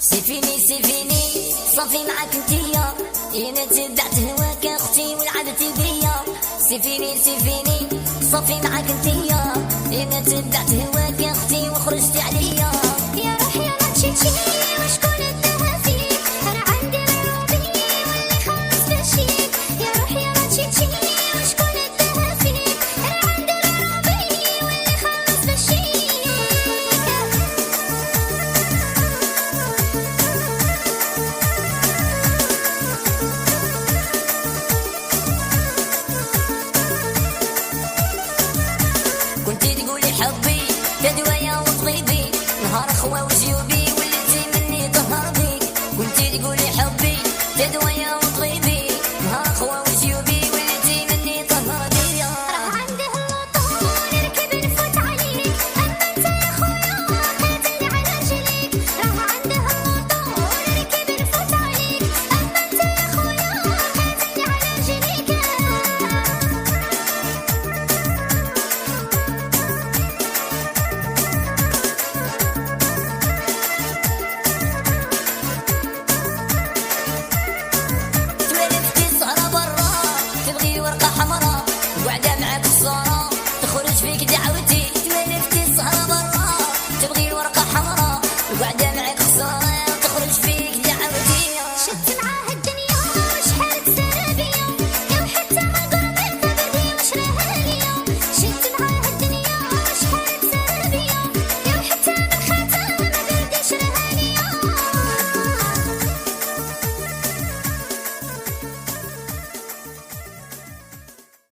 سيفيني صافي معاك انتيا، انا تبعت هواك اختي ولعبتي بيا. سيفيني صافي معاك انتيا، انا تبعت هواك اختي وخرجتي عليا. يا روحي ما تشيتي وشكون اداها فيك، انا عندي الروبي واللي خلص بشيك. يا روحي ما تشيتي وشكون اداها فيك، انا عندي الروبي واللي خلص بشيك. كنتي تقولي حبي تدوايا وطبيبي، نهار خوا وجيوبي وليتي مني تهربي. كنتي تقولي حبي تدوايا